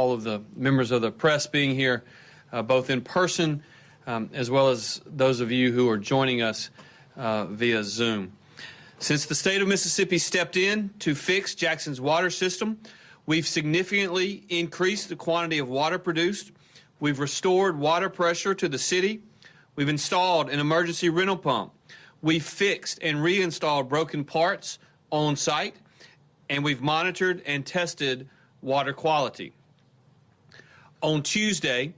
all of the members of the press being here, both in person as well as those of you who are joining us via Zoom. Since the state of Mississippi stepped in to fix Jackson's water system, we've significantly increased the quantity of water produced. We've restored water pressure to the city. We've installed an emergency rental pump. We've fixed and reinstalled broken parts on site, and we've monitored and tested water quality. On Tuesday,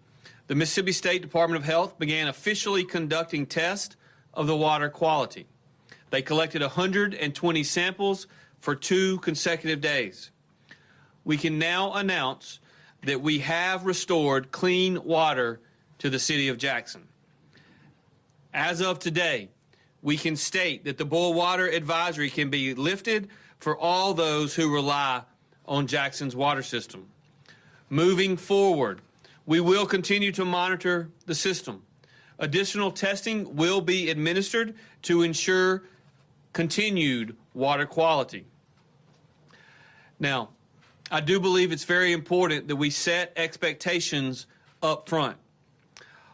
the Mississippi State Department of Health began officially conducting tests of the water quality. They collected 120 samples for 2 consecutive days. We can now announce that we have restored clean water to the city of Jackson. As of today, we can state that the boil water advisory can be lifted for all those who rely on Jackson's water system. Moving forward, we will continue to monitor the system. Additional testing will be administered to ensure continued water quality. Now, I do believe it's very important that we set expectations up front.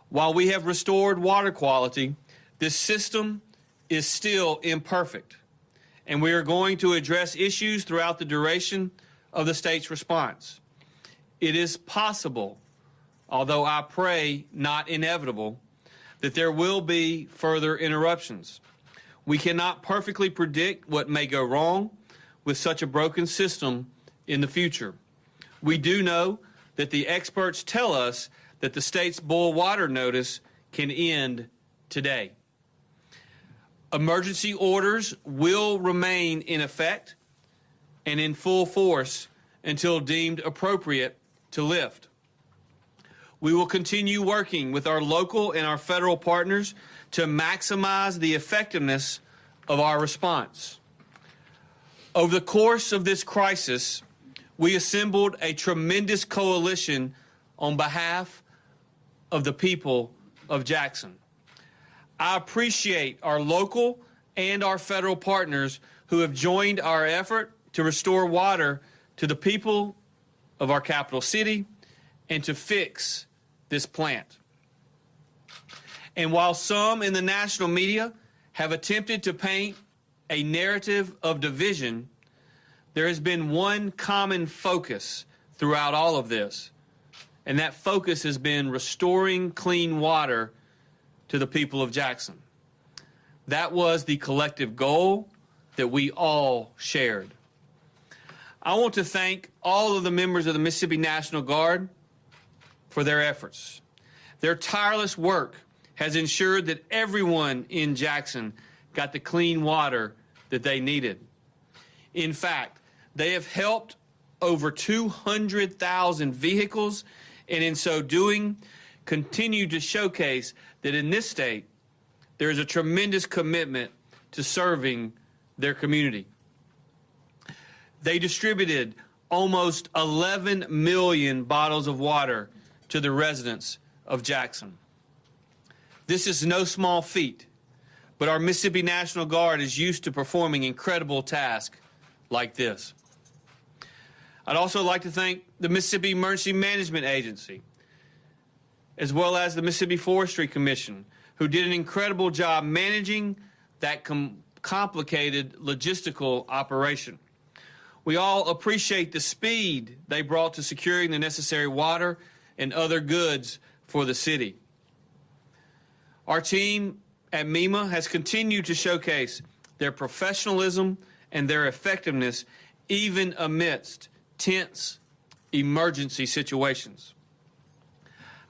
While we have restored water quality, this system is still imperfect, and we are going to address issues throughout the duration of the state's response. It is possible, although I pray not inevitable, that there will be further interruptions. We cannot perfectly predict what may go wrong with such a broken system in the future. We do know that the experts tell us that the state's boil water notice can end today. Emergency orders will remain in effect and in full force until deemed appropriate to lift. We will continue working with our local and our federal partners to maximize the effectiveness of our response. Over the course of this crisis, we assembled a tremendous coalition on behalf of the people of Jackson. I appreciate our local and our federal partners who have joined our effort to restore water to the people of our capital city and to fix this plant. And while some in the national media have attempted to paint a narrative of division, there has been one common focus throughout all of this, and that focus has been restoring clean water to the people of Jackson. That was the collective goal that we all shared. I want to thank all of the members of the Mississippi National Guard for their efforts. Their tireless work has ensured that everyone in Jackson got the clean water that they needed. In fact, they have helped over 200,000 vehicles, and in so doing, continue to showcase that in this state, there is a tremendous commitment to serving their community. They distributed almost 11 million bottles of water to the residents of Jackson. This is no small feat, but our Mississippi National Guard is used to performing incredible tasks like this. I'd also like to thank the Mississippi Emergency Management Agency, as well as the Mississippi Forestry Commission, who did an incredible job managing that complicated logistical operation. We all appreciate the speed they brought to securing the necessary water and other goods for the city. Our team at MEMA has continued to showcase their professionalism and their effectiveness even amidst tense emergency situations.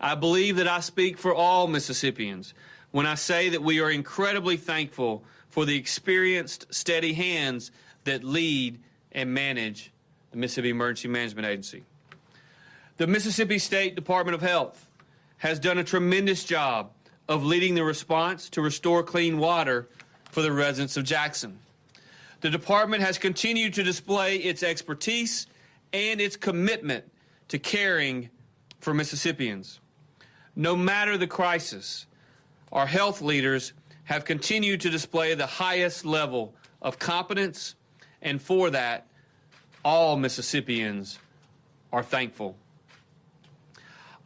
I believe that I speak for all Mississippians when I say that we are incredibly thankful for the experienced, steady hands that lead and manage the Mississippi Emergency Management Agency. The Mississippi State Department of Health has done a tremendous job of leading the response to restore clean water for the residents of Jackson. The department has continued to display its expertise and its commitment to caring for Mississippians. No matter the crisis, our health leaders have continued to display the highest level of competence, and for that, all Mississippians are thankful.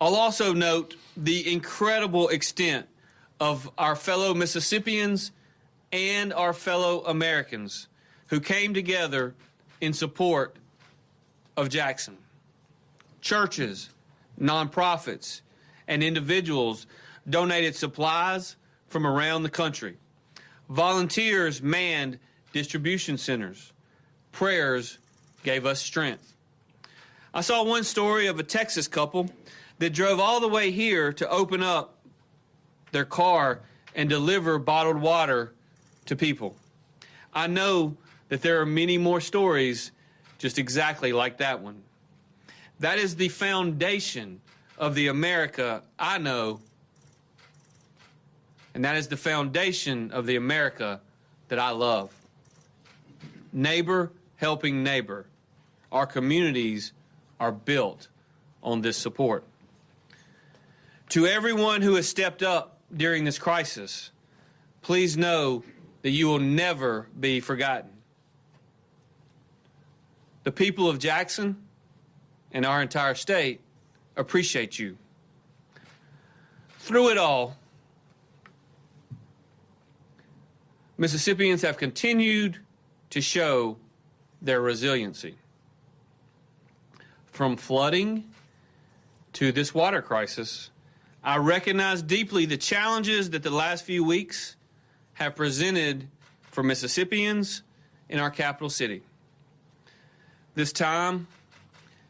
I'll also note the incredible extent of our fellow Mississippians and our fellow Americans who came together in support of Jackson. Churches, nonprofits, and individuals donated supplies from around the country. Volunteers manned distribution centers. Prayers gave us strength. I saw one story of a Texas couple that drove all the way here to open up their car and deliver bottled water to people. I know that there are many more stories just exactly like that one. That is the foundation of the America I know, and that is the foundation of the America that I love. Neighbor helping neighbor. Our communities are built on this support. To everyone who has stepped up during this crisis, please know that you will never be forgotten. The people of Jackson and our entire state appreciate you. Through it all, Mississippians have continued to show their resiliency. From flooding to this water crisis, I recognize deeply the challenges that the last few weeks have presented for Mississippians in our capital city. This time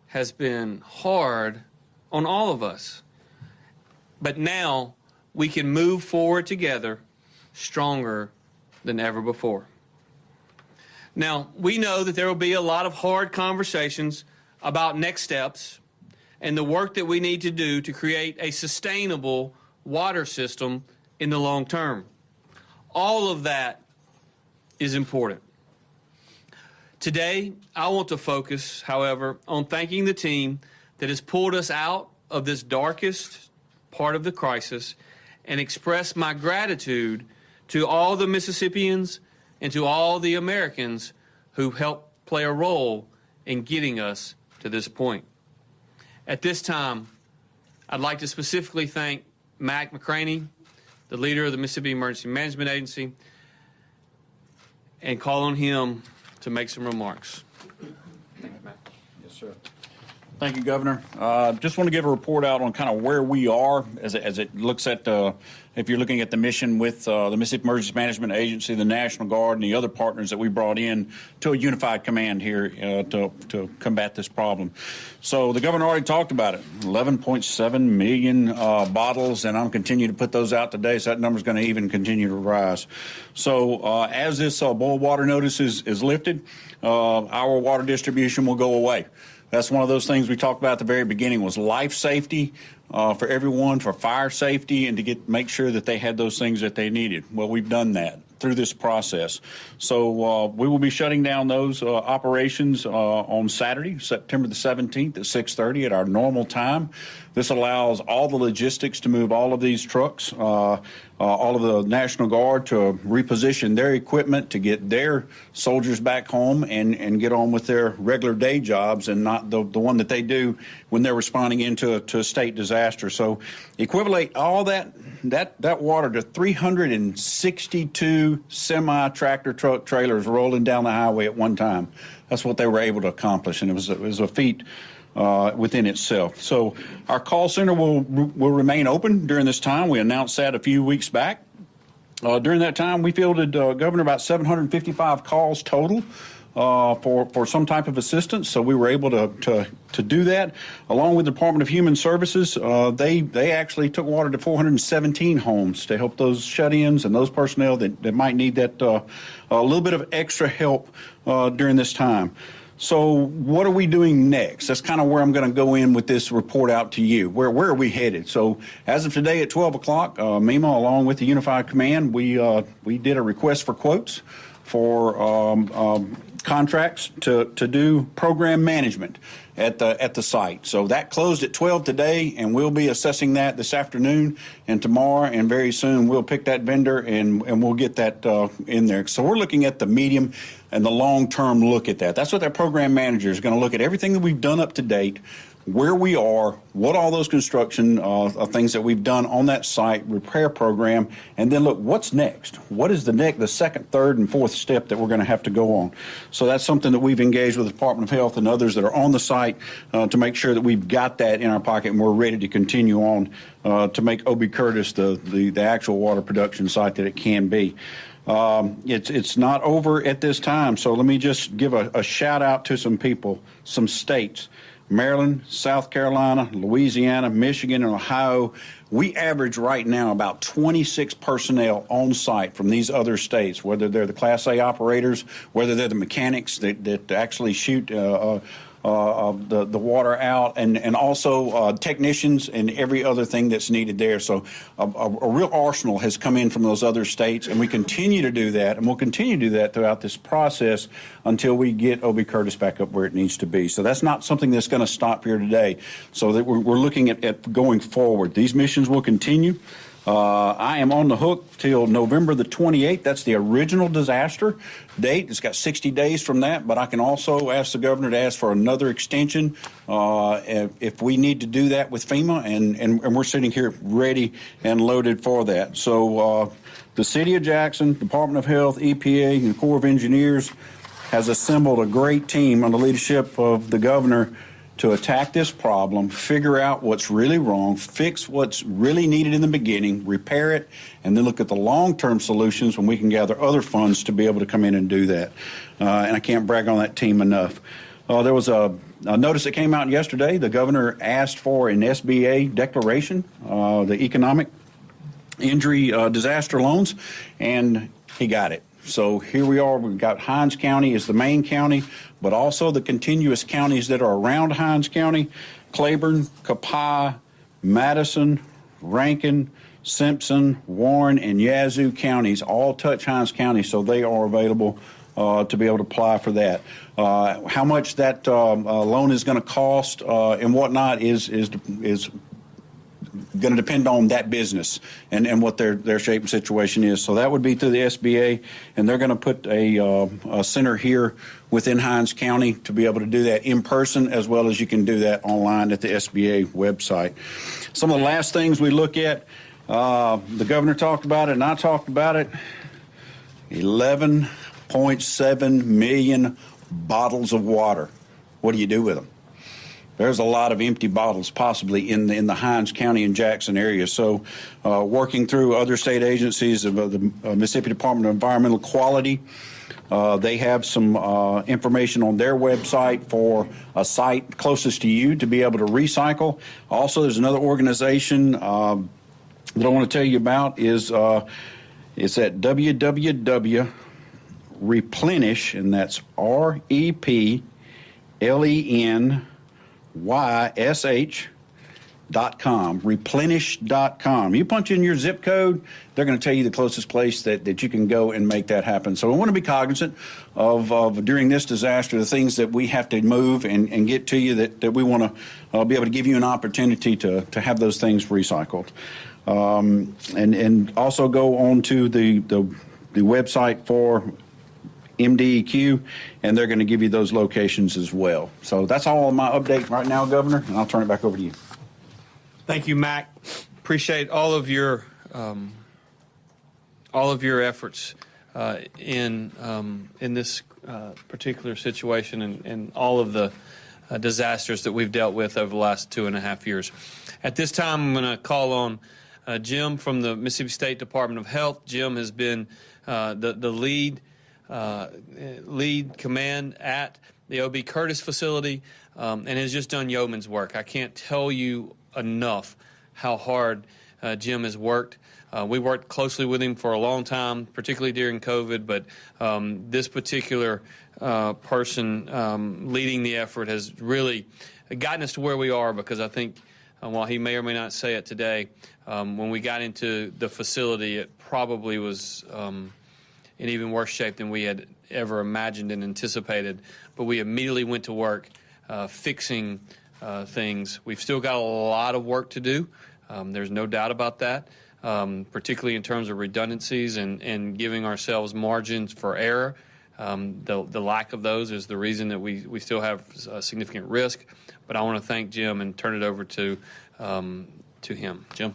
has been hard on all of us, but now we can move forward together stronger than ever before. Now, we know that there will be a lot of hard conversations about next steps and the work that we need to do to create a sustainable water system in the long term. All of that is important. Today, I want to focus, however, on thanking the team that has pulled us out of this darkest part of the crisis and express my gratitude to all the Mississippians and to all the Americans who helped play a role in getting us to this point. At this time, I'd like to specifically thank Mac McCraney, the leader of the Mississippi Emergency Management Agency, and call on him to make some remarks. Thank you, Mac. Yes, sir. Thank you, Governor. Just want to give a report out on kind of where we are as it looks at, if you're looking at the mission with the Mississippi Emergency Management Agency, the National Guard, and the other partners that we brought in to a unified command here to combat this problem. So the Governor already talked about it, 11.7 million bottles, and I'm continuing to put those out today, so that number is going to even continue to rise. So as this boil water notice is lifted, our water distribution will go away. That's one of those things we talked about at the very beginning was life safety for everyone, for fire safety, and to make sure that they had those things that they needed. Well, we've done that through this process. So we will be shutting down those operations on Saturday, September the 17th at 6:30 at our normal time. This allows all the logistics to move all of these trucks, all of the National Guard to reposition their equipment to get their soldiers back home and get on with their regular day jobs and not the one that they do when they're responding into a state disaster. So equivalent all that water to 362 semi-tractor truck trailers rolling down the highway at one time. That's what they were able to accomplish, and it was a feat within itself. So our call center will remain open during this time. We announced that a few weeks back. During that time, we fielded, Governor, about 755 calls total for some type of assistance. So we were able to do that. Along with the Department of Human Services, they actually took water to 417 homes to help those shut-ins and those personnel that might need that a little bit of extra help during this time. So what are we doing next? That's kind of where I'm going to go in with this report out to you. Where are we headed? So as of today at 12 o'clock, MEMA, along with the Unified Command, we did a request for quotes for contracts to do program management at the site. So that closed at 12 today, and we'll be assessing that this afternoon and tomorrow, and very soon we'll pick that vendor and we'll get that in there. So we're looking at the medium and the long-term look at that. That's what that program manager is going to look at, everything that we've done up to date, where we are, what all those construction things that we've done on that site, repair program, and then look, what's next? What is the second, third, and fourth step that we're going to have to go on? So that's something that we've engaged with the Department of Health and others that are on the site to make sure that we've got that in our pocket and we're ready to continue on to make O.B. Curtis the actual water production site that it can be. It's not over at this time, so let me just give a shout out to some people, some states. Maryland, South Carolina, Louisiana, Michigan, and Ohio. We average right now about 26 personnel on site from these other states, whether they're the Class A operators, whether they're the mechanics that actually shoot the water out, and also technicians and every other thing that's needed there. So a real arsenal has come in from those other states, and we continue to do that, and we'll continue to do that throughout this process until we get O.B. Curtis back up where it needs to be. So that's not something that's going to stop here today. So that we're looking at going forward. These missions will continue. I am on the hook till November the 28th. That's the original disaster date. It's got 60 days from that, but I can also ask the governor to ask for another extension if we need to do that with FEMA, and we're sitting here ready and loaded for that. So the City of Jackson, Department of Health, EPA, and Corps of Engineers has assembled a great team under the leadership of the governor to attack this problem, figure out what's really wrong, fix what's really needed in the beginning, repair it, and then look at the long-term solutions when we can gather other funds to be able to come in and do that. And I can't brag on that team enough. There was a notice that came out yesterday. The governor asked for an SBA declaration, the economic injury disaster loans, and he got it. So here we are. We've got Hinds County as the main county, but also the continuous counties that are around Hinds County: Claiborne, Copiah, Madison, Rankin, Simpson, Warren, and Yazoo counties all touch Hinds County, so they are available to be able to apply for that. How much that loan is going to cost and whatnot is going to depend on that business and what their shape and situation is. So that would be through the SBA, and they're going to put a center here within Hinds County to be able to do that in person, as well as you can do that online at the SBA website. Some of the last things we look at, the governor talked about it and I talked about it, 11.7 million bottles of water. What do you do with them? There's a lot of empty bottles possibly in the Hinds County and Jackson area. So working through other state agencies of the Mississippi Department of Environmental Quality, they have some information on their website for a site closest to you to be able to recycle. Also, there's another organization that I want to tell you about is it's at www.replenish, and that's REPLENYSH.com, replenish.com. You punch in your zip code, they're going to tell you the closest place that you can go and make that happen. So we want to be cognizant of during this disaster, the things that we have to move and get to you that we want to be able to give you an opportunity to have those things recycled. And also go on to the website for MDEQ, and they're going to give you those locations as well. So that's all of my update right now, Governor, and I'll turn it back over to you. Thank you, Mac. Appreciate all of your efforts in this particular situation and all of the disasters that we've dealt with over the last 2.5 years. At this time, I'm going to call on Jim from the Mississippi State Department of Health. Jim has been the lead command at the O.B. Curtis facility and has just done yeoman's work. I can't tell you enough how hard Jim has worked. We worked closely with him for a long time, particularly during COVID, but this particular person leading the effort has really gotten us to where we are, because I think while he may or may not say it today, when we got into the facility, it probably was in even worse shape than we had ever imagined and anticipated. But we immediately went to work fixing things. We've still got a lot of work to do. There's no doubt about that, particularly in terms of redundancies and giving ourselves margins for error. The lack of those is the reason that we still have significant risk. But But I want to thank Jim and turn it over to him. Jim.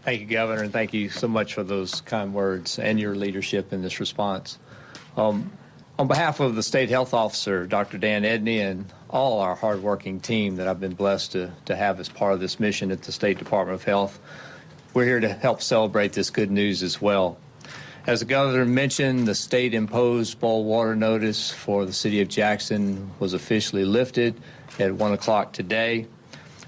Thank you, Governor, and thank you so much for those kind words and your leadership in this response. On behalf of the State Health Officer, Dr. Dan Edney, and all our hardworking team that I've been blessed to have as part of this mission at the State Department of Health, we're here to help celebrate this good news as well. As the Governor mentioned, the state-imposed boil water notice for the City of Jackson was officially lifted at 1 o'clock today.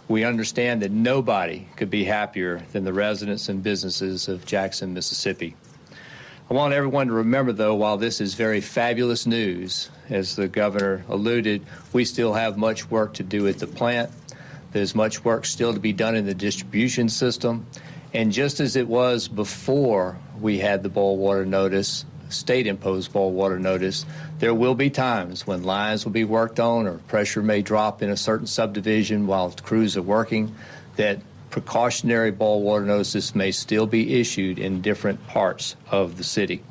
We understand that nobody could be happier than the residents and businesses of Jackson, Mississippi. I want everyone to remember, though, while this is very fabulous news, as the Governor alluded, we still have much work to do at the plant. There's much work still to be done in the distribution system. And just as it was before we had the boil water notice, state-imposed boil water notice, there will be times when lines will be worked on or pressure may drop in a certain subdivision while crews are working, that precautionary boil water notices may still be issued in different parts of the city.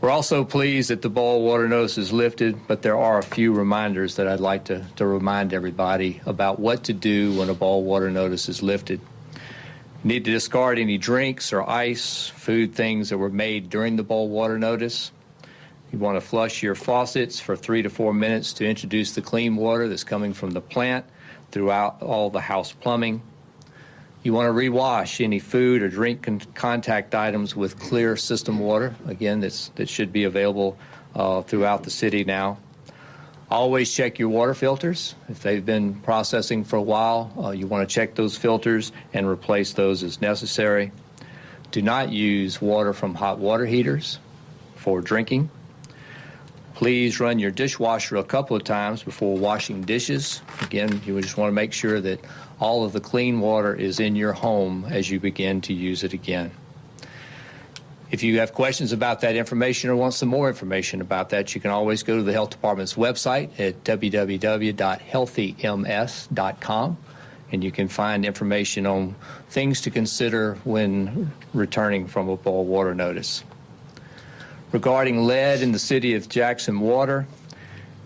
We're also pleased that the boil water notice is lifted, but there are a few reminders that I'd like to remind everybody about what to do when a boil water notice is lifted. You need to discard any drinks or ice, food, things that were made during the boil water notice. You want to flush your faucets for 3 to 4 minutes to introduce the clean water that's coming from the plant throughout all the house plumbing. You want to rewash any food or drink contact items with clear system water. Again, that should be available throughout the city now. Always check your water filters. If they've been processing for a while, you want to check those filters and replace those as necessary. Do not use water from hot water heaters for drinking. Please run your dishwasher a couple of times before washing dishes. Again, you just want to make sure that all of the clean water is in your home as you begin to use it again. If you have questions about that information or want some more information about that, you can always go to the Health Department's website at www.healthyms.com, and you can find information on things to consider when returning from a boil water notice. Regarding lead in the City of Jackson water,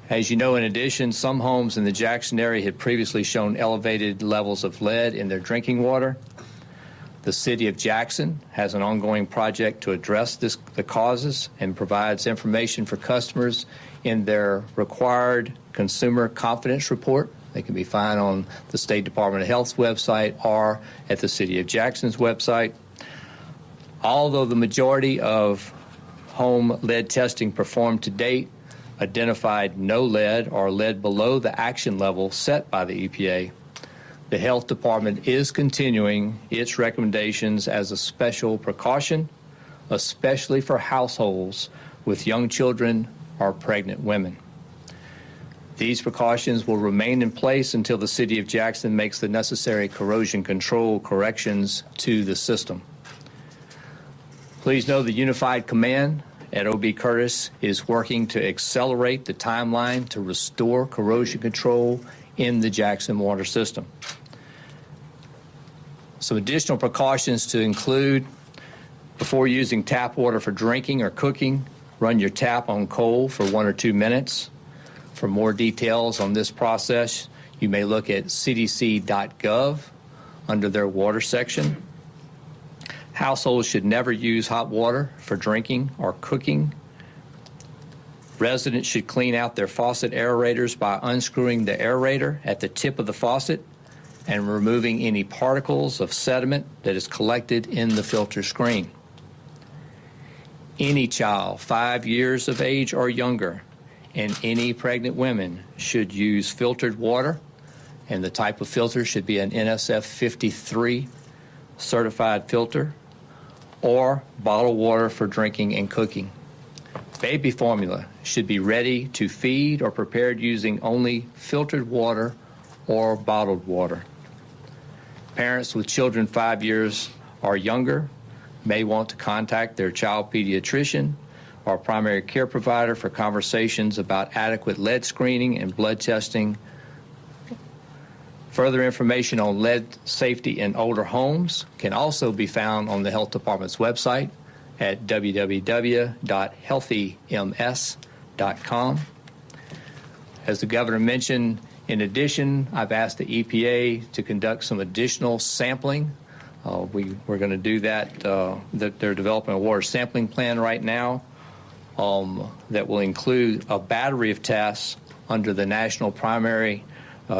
as you know, in addition, some homes in the Jackson area had previously shown elevated levels of lead in their drinking water. The City of Jackson has an ongoing project to address the causes and provides information for customers in their required consumer confidence report. They can be found on the State Department of Health's website or at the City of Jackson's website. Although the majority of home lead testing performed to date identified no lead or lead below the action level set by the EPA, the Health Department is continuing its recommendations as a special precaution, especially for households with young children or pregnant women. These precautions will remain in place until the City of Jackson makes the necessary corrosion control corrections to the system. Please know the Unified Command at O.B. Curtis is working to accelerate the timeline to restore corrosion control in the Jackson water system. Some additional precautions to include: before using tap water for drinking or cooking, run your tap on cold for 1 or 2 minutes. For more details on this process, you may look at cdc.gov under their water section. Households should never use hot water for drinking or cooking. Residents should clean out their faucet aerators by unscrewing the aerator at the tip of the faucet and removing any particles of sediment that is collected in the filter screen. Any child 5 years of age or younger and any pregnant women should use filtered water, and the type of filter should be an NSF 53 certified filter, or bottled water for drinking and cooking. Baby formula should be ready to feed or prepared using only filtered water or bottled water. Parents with children 5 years or younger may want to contact their child pediatrician or primary care provider for conversations about adequate lead screening and blood testing. Further information on lead safety in older homes can also be found on the Health Department's website at www.healthyms.com. As the governor mentioned, in addition, I've asked the EPA to conduct some additional sampling. We're going to do that. They're developing a water sampling plan right now that will include a battery of tests under the National Primary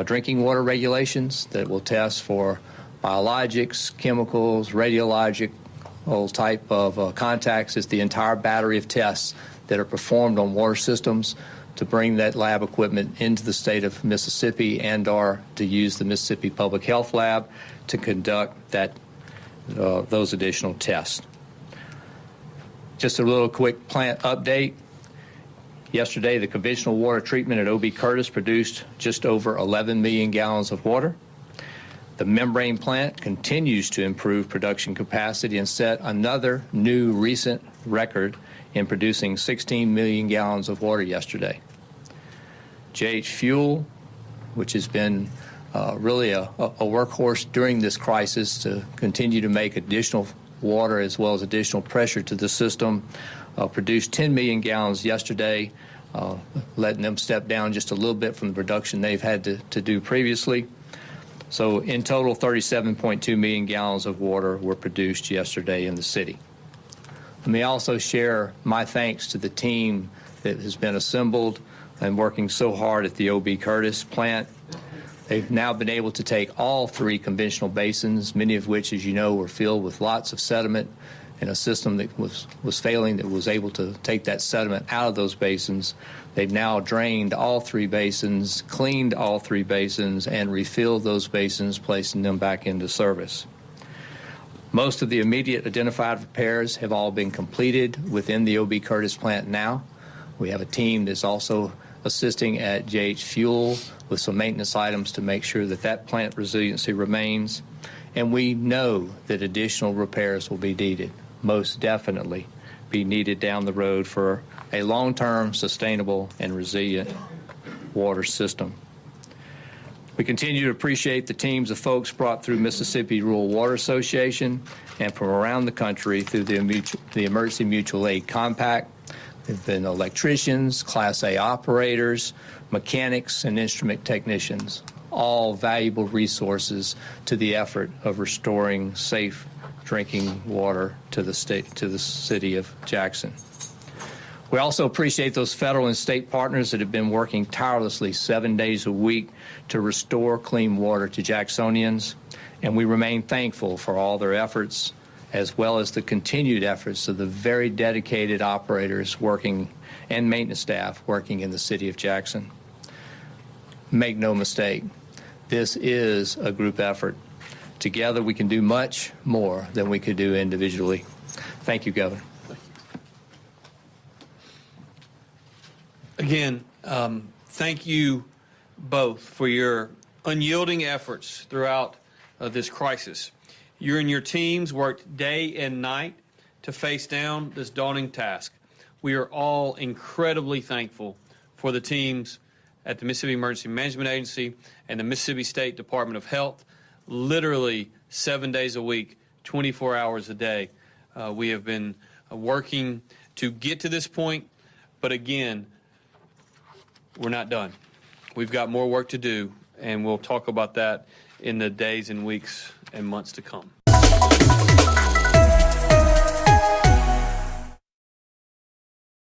Drinking Water Regulations that will test for biologics, chemicals, radiological type of contacts. It's the entire battery of tests that are performed on water systems to bring that lab equipment into the state of Mississippi and/or to use the Mississippi Public Health Lab to conduct those additional tests. Just a little quick plant update. Yesterday, the conventional water treatment at O.B. Curtis produced just over 11 million gallons of water. The membrane plant continues to improve production capacity and set another new recent record in producing 16 million gallons of water yesterday. JH Fuel, which has been really a workhorse during this crisis to continue to make additional water as well as additional pressure to the system, produced 10 million gallons yesterday, letting them step down just a little bit from the production they've had to do previously. So in total, 37.2 million gallons of water were produced yesterday in the city. Let me also share my thanks to the team that has been assembled and working so hard at the O.B. Curtis plant. They've now been able to take all three conventional basins, many of which, as you know, were filled with lots of sediment, and a system that was failing that was able to take that sediment out of those basins. They've now drained all three basins, cleaned all three basins, and refilled those basins, placing them back into service. Most of the immediate identified repairs have all been completed within the O.B. Curtis plant now. We have a team that's also assisting at JH Fuel with some maintenance items to make sure that that plant resiliency remains. And we know that additional repairs will be needed, most definitely be needed down the road for a long-term, sustainable, and resilient water system. We continue to appreciate the teams of folks brought through Mississippi Rural Water Association and from around the country through the Emergency Mutual Aid Compact. There have been electricians, Class A operators, mechanics, and instrument technicians, all valuable resources to the effort of restoring safe drinking water to the city of Jackson. We also appreciate those federal and state partners that have been working tirelessly 7 days a week to restore clean water to Jacksonians, and we remain thankful for all their efforts, as well as the continued efforts of the very dedicated operators working and maintenance staff working in the city of Jackson. Make no mistake, this is a group effort. Together we can do much more than we could do individually. Thank you, Governor. Again, thank you both for your unyielding efforts throughout this crisis. You and your teams worked day and night to face down this daunting task. We are all incredibly thankful for the teams at the Mississippi Emergency Management Agency and the Mississippi State Department of Health, literally 7 days a week, 24 hours a day. We have been working to get to this point, but again, we're not done. We've got more work to do, and we'll talk about that in the days and weeks and months to come.